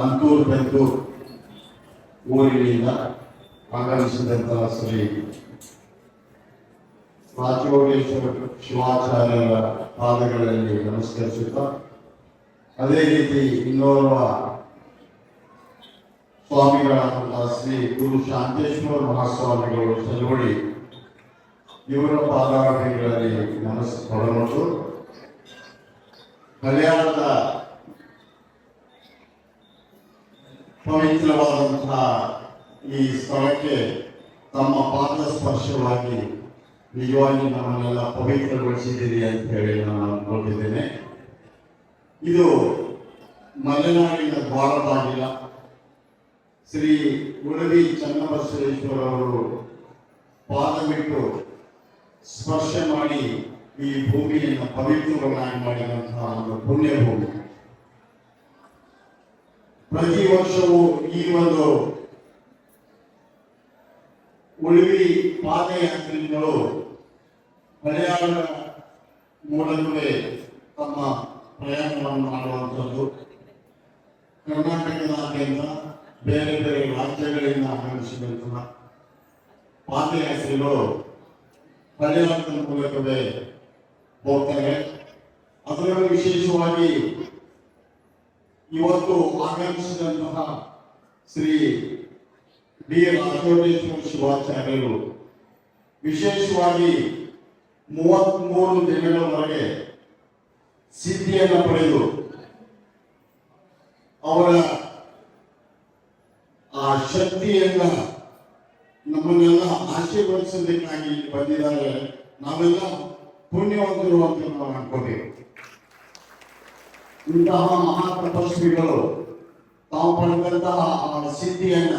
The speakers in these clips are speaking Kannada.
ಅಂತೂರು ಬೆಂತೂರು ಊರಿನಿಂದ ಆಗಮಿಸಿದಂತಹ ಶ್ರೀ ರಾಜಯೋಗೇಶ್ವರ ಶಿವಾಚಾರ್ಯರ ಪಾದಗಳಲ್ಲಿ ನಮಸ್ಕರಿಸುತ್ತಾ, ಅದೇ ರೀತಿ ಇನ್ನೋರ್ವ ಸ್ವಾಮಿಗಳಾದಂತಹ ಶ್ರೀ ಗುರು ಶಾಂತೇಶ್ವರ ಮಹಾಸ್ವಾಮಿಗಳು ಚಲುವಳಿ ಇವರ ಪಾದಾಗಳಲ್ಲಿ ನಮಸ್ಕರಿಸಿಕೊಂಡು, ಹರಿಯಾಣದ ಪವಿತ್ರವಾದಂತಹ ಈ ಸ್ಥಳಕ್ಕೆ ತಮ್ಮ ಪಾದ ಸ್ಪರ್ಶವಾಗಿ ನಿಜವಾಗಿ ನಮ್ಮನ್ನೆಲ್ಲ ಪವಿತ್ರಗೊಳಿಸಿದ್ದೀರಿ ಅಂತ ಹೇಳಿ ನಾನು ಅನ್ಕೊಂಡಿದ್ದೇನೆ. ಇದು ಮಲೆನಾಡಿನ ದ್ವಾರ ಬಾಗಿಲ ಶ್ರೀ ಉಳವಿ ಚನ್ನಬಸವೇಶ್ವರ ಅವರು ಪಾದ ಬಿಟ್ಟು ಸ್ಪರ್ಶ ಮಾಡಿ ಈ ಭೂಮಿಯನ್ನು ಪವಿತ್ರವನ್ನಾಗಿ ಮಾಡಿದಂತಹ ಒಂದು ಪುಣ್ಯ ಭೂಮಿ. ಪ್ರತಿ ವರ್ಷವೂ ಈ ಒಂದು ಉಳುವಿ ಪಾದಯಾತ್ರಿಗಳು ಹರಿಯಾಣ ಮೂಲಕವೇ ತಮ್ಮ ಪ್ರಯಾಣವನ್ನು ಮಾಡುವಂಥದ್ದು. ಕರ್ನಾಟಕದಾದ್ಯಂತ ಬೇರೆ ಬೇರೆ ರಾಜ್ಯಗಳಿಂದ ಆಗಮಿಸಿದಂತಹ ಪಾದಯಾತ್ರಿಗಳು ಹರಿಯಾಣದ ಮೂಲಕವೇ ಹೋಗ್ತಾರೆ. ಅದರಲ್ಲೂ ವಿಶೇಷವಾಗಿ ಇವತ್ತು ಆಗಮಿಸಿದಂತಹ ಶ್ರೀ ಡಿ ರಾಜಯೋಗೇಶ್ವರ ಶಿವಾಚಾರ್ಯರು ವಿಶೇಷವಾಗಿ 33 ದಿನಗಳವರೆಗೆ ಸಿದ್ಧಿಯನ್ನು ಪಡೆದು ಅವರ ಆ ಶಕ್ತಿಯನ್ನ ನಮ್ಮನ್ನೆಲ್ಲ ಆಶೀರ್ವದಿಸೋದಕ್ಕಾಗಿ ಬಂದಿದ್ದಾರೆ. ನಾವೆಲ್ಲ ಪುಣ್ಯವಂತರು ಅಂತ ನಾವು ಅನ್ಕೋಬೇಕು. ಇಂತಹ ಮಹಾ ತಪಸ್ವಿಗಳು ತಾವು ಪಡೆದಂತಹ ಆ ಸಿದ್ಧಿಯನ್ನ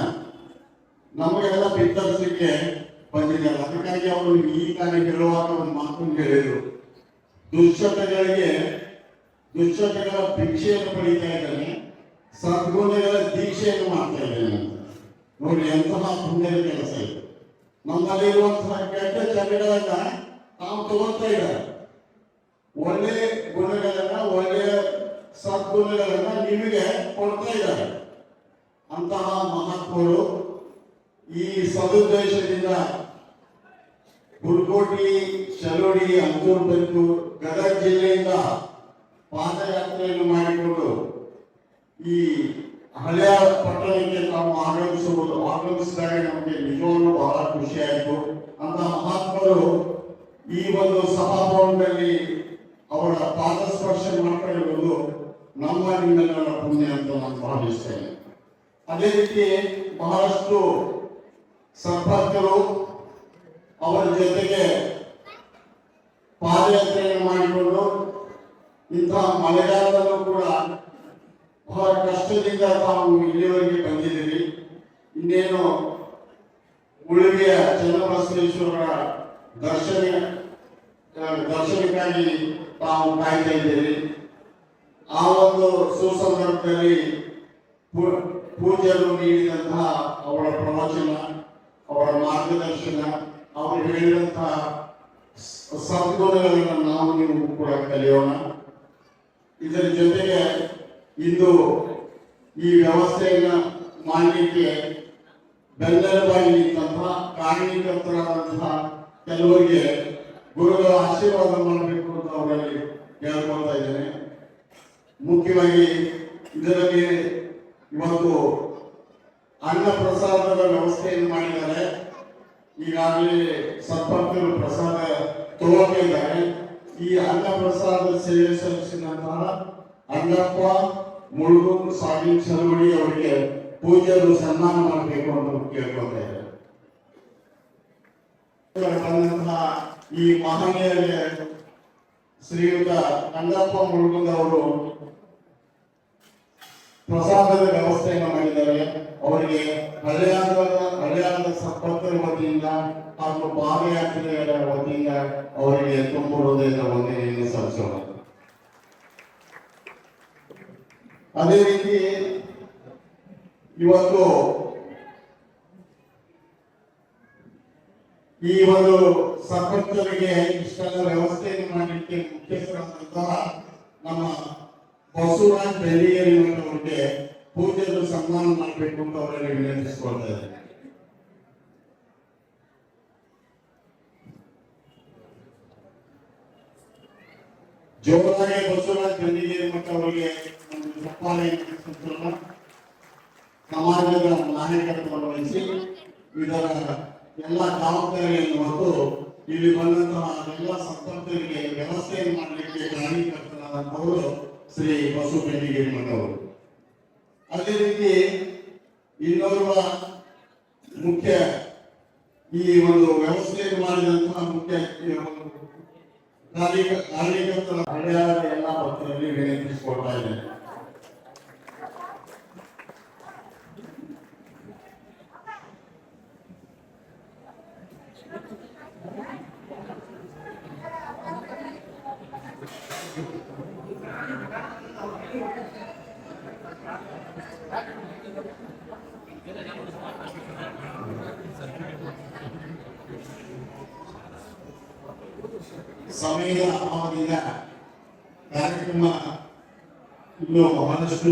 ನಮಗೆಲ್ಲ ಬಿತ್ತರಿಸಲಿಕ್ಕೆ ಬಂದಿದ್ದಾರೆ. ಅದಕ್ಕಾಗಿ ಅವರು ಈ ತಾನೇ ಹೇಳುವಾಗ ಒಂದು ಮಾತನ್ನು ಹೇಳಿದರು, ದುಶ್ಚಟಗಳ ಭಿಕ್ಷೆಯನ್ನು ಪಡಿತಾ ಇದ್ದಾನೆ, ಸದ್ಗುಣಗಳ ದೀಕ್ಷೆಯನ್ನು ಮಾಡ್ತಾ ಇದ್ದಾನೆ ಅಂತ. ನೋಡಿ ಎಂತಹ ಪುಣ್ಯದ ಕೆಲಸ ಇದೆ. ನಮ್ಮಲ್ಲಿರುವಂತಹ ಕೆಟ್ಟ ಚಟಗಳನ್ನ ತಾವು ತಗೊಳ್ತಾ ಇದ್ದಾರೆ, ಒಳ್ಳೆ ಗುಣಗಳನ್ನ ಒಳ್ಳೆಯ ಸದ್ಗುಣಗಳನ್ನ ನಿಮಗೆ ಕೊಡ್ತಾ ಇದ್ದಾರೆ. ಅಂತಹ ಮಹಾತ್ಮರು ಈ ಸದುದ್ದೇಶದಿಂದ ಗುಲ್ಕೋಟಿ, ಚಲೋಡಿ, ಅಂತೂರು ಬೆಂತೂರು, ಗದಗ ಜಿಲ್ಲೆಯಿಂದ ಪಾದಯಾತ್ರೆಯನ್ನು ಮಾಡಿಕೊಂಡು ಈ ಹಳೆಯ ಪಟ್ಟಣಕ್ಕೆ ನಾವು ಆಗಮಿಸಿದಾಗ ನಮಗೆ ನಿಜವಾಗ್ಲೂ ಬಹಳ ಖುಷಿಯಾಯಿತು. ಅಂತ ಮಹಾತ್ಮರು ಈ ಒಂದು ಸಭಾಭವನದಲ್ಲಿ ಅವರ ಪಾದ ಸ್ಪರ್ಶ ಮಾಡ್ತಾ ಇರುವುದು ನಮ್ಮ ನಿಮ್ಮೆಲ್ಲರ ಪುಣ್ಯ ಅಂತ ನಾನು ಭಾವಿಸ್ತೇನೆ. ಅದೇ ರೀತಿ ಬಹಳಷ್ಟು ಸಂಪರ್ಕರು ಅವರ ಜೊತೆಗೆ ಪಾದಯಾತ್ರೆಯನ್ನು ಮಾಡಿಕೊಂಡು ಇಂತಹ ಮಳೆಗಾಲದಲ್ಲೂ ಕೂಡ ಬಹಳ ಕಷ್ಟದಿಂದ ತಾವು ಇಲ್ಲಿವರೆಗೆ ಬಂದಿದ್ದೀರಿ. ಇನ್ನೇನು ಉಳುವಿಯ ಚನ್ನಬಸವೇಶ್ವರರ ದರ್ಶನಕ್ಕಾಗಿ ತಾವು ಕಾಯ್ತಾ ಇದ್ದೀರಿ. ಆ ಒಂದು ಸುಸಂದರ್ಭದಲ್ಲಿ ಪೂಜ್ಯರು ನೀಡಿದಂತಹ ಅವರ ಪ್ರವಚನ, ಅವರ ಮಾರ್ಗದರ್ಶನ, ಅವರು ಹೇಳಿದಂತಹ ಸದ್ಗುಣಗಳನ್ನು ನಾವು ನೀವು ಕೂಡ ಕಲಿಯೋಣ. ಇದರ ಜೊತೆಗೆ ಇಂದು ಈ ವ್ಯವಸ್ಥೆಯನ್ನು ಮಾಡಲಿಕ್ಕೆ ಬೆನ್ನೆಲುಬಾಗಿ ನಿಂತಹ ಕಾರಣೀಕರ್ತರಾದಂತಹ ಕೆಲವರಿಗೆ ಗುರುಗಳ ಆಶೀರ್ವಾದ ಮಾಡಬೇಕು ಅಂತ ಅವರಲ್ಲಿ ಕೇಳ್ಕೊಳ್ತಾ ಇದ್ದೇನೆ. ಮುಖ್ಯವಾಗಿ ಇದರಲ್ಲಿ ಇವತ್ತು ಅನ್ನ ಪ್ರಸಾದದ ವ್ಯವಸ್ಥೆಯನ್ನು ಮಾಡಿದ್ದಾರೆ. ಈಗಾಗಲೇ ಸಂಪರ್ಕರು ಪ್ರಸಾದ ತಗೊಳ್ತಾ ಇದ್ದಾರೆ. ಈ ಅನ್ನ ಪ್ರಸಾದ ಸೇವೆ ಸಲ್ಲಿಸಿದಂತಹ ಅಣ್ಣಪ್ಪ ಮುಳುಗು ಸಾಗಿ ಚಲುವಳಿ ಅವರಿಗೆ ಪೂಜ್ಯರು ಸನ್ಮಾನ ಮಾಡಬೇಕು ಅಂತ ಕೇಳ್ಕೊಳ್ತಾ ಇದ್ದಾರೆ. ಈ ಮಹನೀಯರಿಗೆ ಶ್ರೀಯುತ ಅಣ್ಣಪ್ಪ ಮುಳುಗುಂದ ಅವರು ಪ್ರಸಾದದ ವ್ಯವಸ್ಥೆಯನ್ನು ಮಾಡಿದ್ದಾರೆ. ಅವರಿಗೆ ಹಳ್ಳಿಯಾಳದ ಸಂಪರ್ಕರ ವತಿಯಿಂದ ಹಾಗೂ ಪಾದಯಾತ್ರೆಗಳ ವತಿಯಿಂದ ಅವರಿಗೆ ತುಂಬ ಹೃದಯದ ವಂದನೆಯನ್ನು ಸಲ್ಲಿಸೋಣ. ಅದೇ ರೀತಿ ಇವತ್ತು ಈ ಒಂದು ಸಂಪರ್ಕರಿಗೆ ಇಷ್ಟೆಲ್ಲ ವ್ಯವಸ್ಥೆಯನ್ನು ಮಾಡಲಿಕ್ಕೆ ಮುಖ್ಯಸ್ಥರಾದಂತಹ ನಮ್ಮ ಬಸವರಾಜ್ ಬೆಳ್ಳಿಯರಿಗೆ ಪೂಜ್ಯರು ಸನ್ಮಾನ ಮಾಡಬೇಕು ಅಂತ ಅವರಲ್ಲಿ ವಿನಂತಿಸಿಕೊಳ್ತಾ ಇದ್ದಾರೆ. ಜೋರಾಗಿ ಬಸವರಾಜ ಗಂಡಿಗೇರಿ ಮಠ ಅವರಿಗೆ ಸಮಾಜದ ನಾಯಕತ್ವವನ್ನು ವಹಿಸಿ ಇದರ ಎಲ್ಲ ಜವಾಬ್ದಾರಿಯನ್ನು ಹೊತ್ತು ಇಲ್ಲಿ ಬಂದಂತಹ ಎಲ್ಲ ಸಂಪರ್ಕರಿಗೆ ವ್ಯವಸ್ಥೆಯನ್ನು ಮಾಡಲಿಕ್ಕೆ ಕಾರಣೀಕರ್ತರಾದಂತವರು ಶ್ರೀ ಬಸವ ಗಂಡಿಗೇರಿ ಮಠ ಅವರು. ಅದೇ ರೀತಿ ಇನ್ನೋರ್ವ ಮುಖ್ಯ ಈ ಒಂದು ವ್ಯವಸ್ಥೆಯನ್ನು ಮಾಡಿದಂತಹ ಮುಖ್ಯ ಕಾರ್ಯಕರ್ತರ ಹಳೆಯಾದ ಎಲ್ಲ ಭಕ್ತರಲ್ಲಿ ವಿನಂತಿಸಿಕೊಳ್ತಾ ಇದ್ದೇನೆ. ಸಮಯದ ಅಭಾವದಿಂದ ಕಾರ್ಯಕ್ರಮ ಇನ್ನು ಬಹಳಷ್ಟು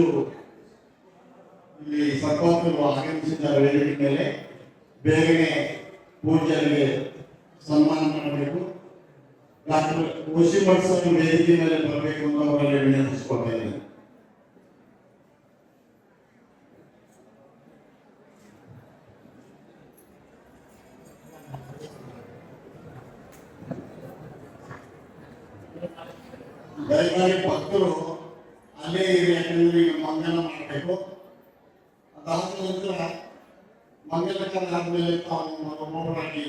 ಇಲ್ಲಿ ಸರ್ವಾತ್ಮಕರು ಆಗಮಿಸಿದ ವೇದಿಕೆ ಮೇಲೆ ಬೇಗನೆ ಪೂಜೆಗೆ ಸನ್ಮಾನ ಮಾಡಬೇಕು. ಡಾಕ್ಟರ್ ವಶೀಮಠ್ ಸರ್ ವೇದಿಕೆ ಮೇಲೆ ಬರಬೇಕು ಅಂತ ಅವರಲ್ಲಿ ವಿನಂತಿಸಿಕೊಳ್ತಾ ಇದ್ದೇನೆ. ದಯಮಾಡಿ ಭಕ್ತರು ಅಲ್ಲೇ ಇರಿ, ಯಾಕಂದ್ರೆ ಈಗ ಮಂಗನ ಮಾಡಬೇಕು. ಅದಾದ ನಂತರ ಮಂಗಲಕರಣ ಆದ್ಮೇಲೆ ತಾವು ಒಬ್ಬೊಬ್ಬರಾಗಿ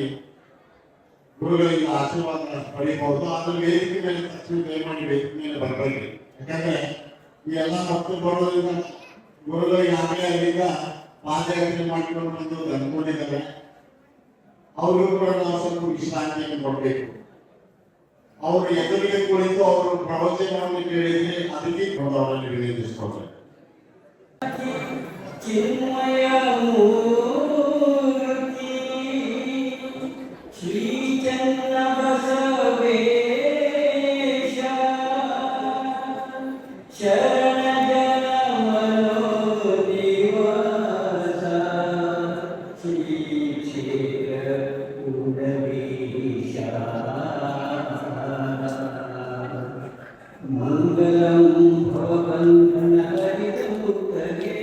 ಗುರುಗಳಿಂದ ಆಶೀರ್ವಾದ ಪಡೆಯಬಹುದು. ಆದ್ರೆ ವೇದಿಕೆ ಮೇಲೆ ತಕ್ಷಣ ದಯಮಾಡಿ ವೇದಿಕೆ ಮೇಲೆ ಬರಬೇಕು. ಯಾಕಂದ್ರೆ ಈ ಎಲ್ಲ ಭಕ್ತರು ಬರೋದ್ರಿಂದ ಗುರುಗಳಿಗೆ ಆಗಲೇ ಅಲ್ಲಿಂದ ಪಾದಯಾತ್ರೆ ಮಾಡಿಕೊಂಡು ಬಂದು ಅಂದ್ಕೊಂಡಿದ್ದಾರೆ. ಅವ್ರಿಗೂ ಕೂಡ ನಾವು ಸ್ವಲ್ಪ ವಿಶ್ರಾಂತಿಯನ್ನು ಕೊಡಬೇಕು. ಅವರು ಎದುರಿಗೆ ಕುಳಿತು ಅವರು ಪ್ರವಚನವನ್ನು ಕೇಳಿದ್ರೆ ಅದಕ್ಕೆ ಅವರಲ್ಲಿ ವಿನಂತಿಸಿಕೊಳ್ತಾರೆ. ಶ್ರೀ ಚನ್ನ ಬಸವೇಶ ಶರಣ ಜನ ಮನೋನಿವಾಸ ಶ್ರೀ ಕ್ಷೇತ್ರ ಉಡವೇಶ ಮಂಗಲಂ ಭವಬಂಧನ ಹರಿತಮುಕ್ತಗೆ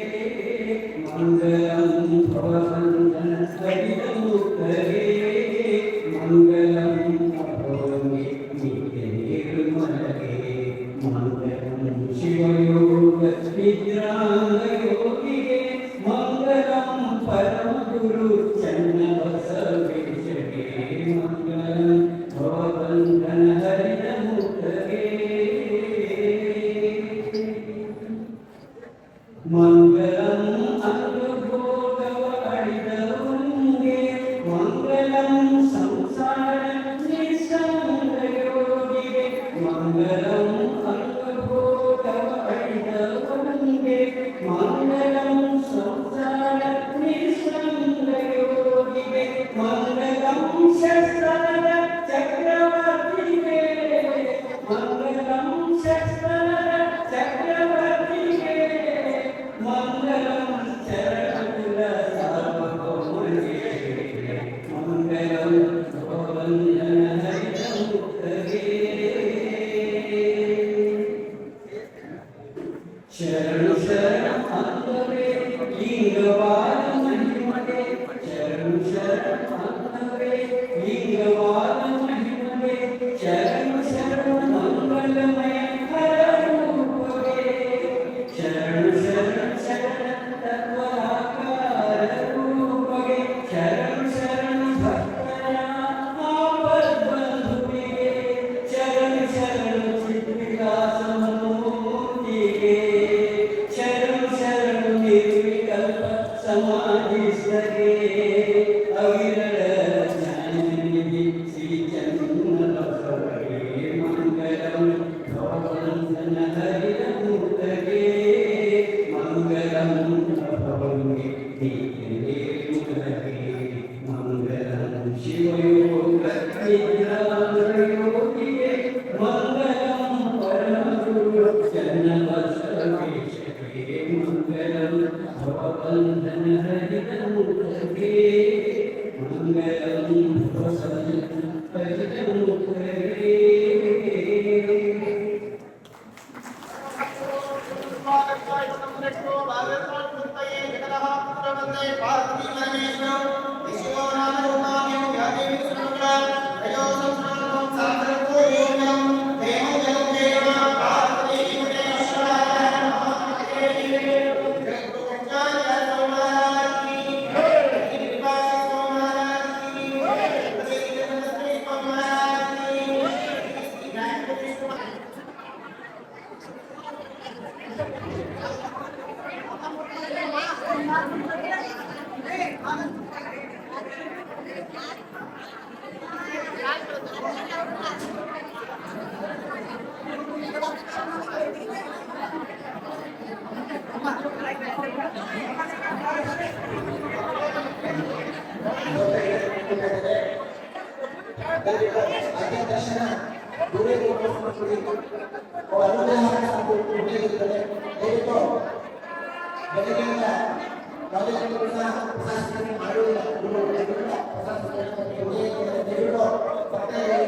ಮಂಗಲಂ ಭವಬಂಧನ ಹರಿತಮುಕ್ತಗೆ ಮಂಗಲಂ ಭವನಿ ನಿರ್ಮಲಗೆ ಮಂಗಲಂ ಶಿವಯೋಗ ನಿದ್ರಾಂಗ ಯೋಗಿಗೆ ಮಂಗಲಂ ಪರಮ ಗುರು ಚನ್ನ ಬಸವೇಶಗೆ ಮಂಗಲಂ ಭವಬಂಧನ ಹರಿತಮುಕ್ತಗೆ ಮಂಗಲಂ ಅನುಭೋಗವ ಅಡಿದವನಿಗೆ ಮಂಗಲಂ ಸಂಸಾರ ನಿಸ್ಸಂಗಯೋಗಿಗೆ ಮಂಗಲಂ ಅನುಭೋಗವ ಅಡಿದವನಿಗೆ ಮಂಗಲಂ ಸಂಸಾರ ನಿಸ್ಸಂಗಯೋಗಿಗೆ ಮಂಗಲಂ ಶಸ್ತ್ರದ ಚಕ್ರವರ್ತಿಗೆ ಮಂಗಲಂ ಶಸ್ತ್ರದ ಚಕ್ರವರ್ತಿಗೆ ಮಂಗಲಂ ಚರಣ ಸಾರ್ವಭೌಮನಿಗೆ ಮಂಗಲಂ ಗೋವಂದನ ಹರಿತಮುಕ್ತಗೆ ಶರಣು ಶರಣ ಅನ್ನವೇ ಲಿಂಗವಾದ ಮಹಿಮೆ ಶರಣು ಶರಣ ಅನ್ನವೇ ಲಿಂಗವಾದ ಮಹಿಮೆ ಶರಣು ಶರಣ ಮಂಗಲಮಯ ಹರರೂಪವೇ ಶರಣು ಶರಣ ಶರಣ ತತ್ವರಾಕಾರ ರೂಪವೇ ಶರಣು ಶರಣ ಭಕ್ತರ ಆಪದ್ಬಂಧುವಿಗೆ ಶರಣು ಶರಣ ಚಿದ್ವಿಲಾಸ ಮನೋಮೂರ್ತಿಗೆ ಶರಣು ಶರಣು ನಿರ್ವಿಕಲ್ಪ ಸಮಾಧಿಸ್ತಗೆ ಅವಿರಳ ಜ್ಞಾನನಿಧಿ ಶ್ರೀ ಚನ್ನ ಬಸವಗೆ ಮಂಗಲಂ ಭವಬಂಧನ ಹರಿತಮುಕ್ತಗೆ ಮಂಗಲಂ ಭವನಿ ನಿರ್ಮಲಗೆ ಮಂಗಲಂ ಶಿವಯೋಗ ನಿದ್ರಾಂಗ ಯೋಗಿಗೆ ಮಂಗಲಂ ಪರಮ ಗುರು ಚನ್ನ ಬಸವೇಶಗೆ ಮಂಗಲಂ ಭವಬಂಧನ ರಹಿತನು ಕರಗೆ ಮಂಗಲಂ ಭವಸಂತರಿತನು ಕರಗೆ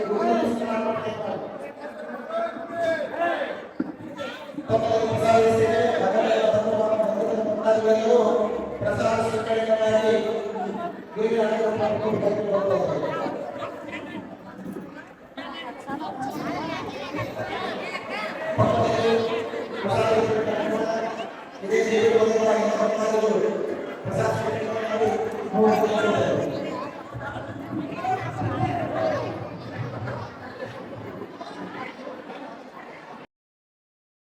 Gracias.